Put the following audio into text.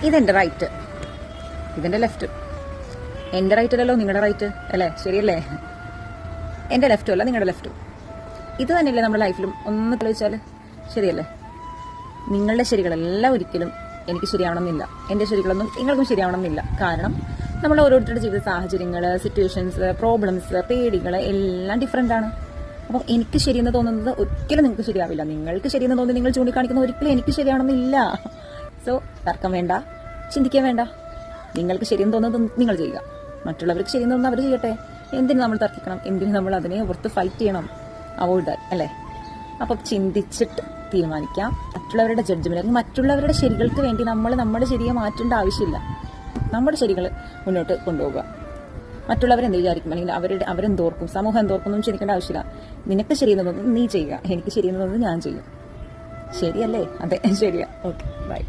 ഇതെന്റെ റൈറ്റ്, ഇതെന്റെ ലെഫ്റ്റ്. എന്റെ റൈറ്റ് അല്ലല്ലോ നിങ്ങളുടെ റൈറ്റ് അല്ലേ? ശരിയല്ലേ? എന്റെ ലെഫ്റ്റും അല്ല നിങ്ങളുടെ ലെഫ്റ്റും. ഇത് തന്നെയല്ലേ നമ്മുടെ ലൈഫിലും ഒന്ന് തെളിയിച്ചാൽ ശരിയല്ലേ? നിങ്ങളുടെ ശരികളെല്ലാം ഒരിക്കലും എനിക്ക് ശരിയാവണമെന്നില്ല, എന്റെ ശരികളൊന്നും നിങ്ങൾക്കും ശരിയാവണമെന്നില്ല. കാരണം നമ്മൾ ഓരോരുത്തരുടെ ജീവിത സാഹചര്യങ്ങൾ, സിറ്റുവേഷൻസ്, പ്രോബ്ലംസ്, പേടികൾ എല്ലാം ഡിഫറെന്റ് ആണ്. അപ്പം എനിക്ക് ശരിയെന്ന് തോന്നുന്നത് ഒരിക്കലും നിങ്ങൾക്ക് ശരിയാവില്ല. നിങ്ങൾക്ക് ശരിയെന്ന് തോന്നി നിങ്ങൾ ചൂണ്ടിക്കാണിക്കുന്നത് ഒരിക്കലും എനിക്ക് ശരിയാവണമെന്നില്ല. സോ തർക്കം വേണ്ട, ചിന്തിക്കാൻ വേണ്ട. നിങ്ങൾക്ക് ശരിയെന്ന് തോന്നുന്നത് നിങ്ങൾ ചെയ്യുക, മറ്റുള്ളവർക്ക് ശരിയെന്ന് തോന്നുന്നത് അവർ ചെയ്യട്ടെ. എന്തിന് നമ്മൾ തർക്കിക്കണം? എന്തിന് നമ്മൾ അതിനെ ഓർത്ത് ഫൈറ്റ് ചെയ്യണം? അവോയ്ഡ് ദാറ്റ് അല്ലേ? അപ്പം ചിന്തിച്ചിട്ട് തീരുമാനിക്കാം. മറ്റുള്ളവരുടെ ജഡ്ജ്മെന്റ് അല്ലെങ്കിൽ മറ്റുള്ളവരുടെ ശരികൾക്ക് വേണ്ടി നമ്മൾ നമ്മുടെ ശരിയെ മാറ്റേണ്ട ആവശ്യമില്ല. നമ്മുടെ ശരികൾ മുന്നോട്ട് കൊണ്ടുപോകുക. മറ്റുള്ളവരെന്ത് വിചാരിക്കും അല്ലെങ്കിൽ അവരെന്തോർക്കും, സമൂഹം എന്തോർക്കും ഒന്നും ചിന്തിക്കേണ്ട ആവശ്യമില്ല. നിനക്ക് ശരിയെന്ന് തോന്നുന്നത് നീ ചെയ്യുക, എനിക്ക് ശരിയെന്ന് തോന്നുന്നത് ഞാൻ ചെയ്യും. ശരിയല്ലേ? അതെ, ശരിയാ. Okay, by.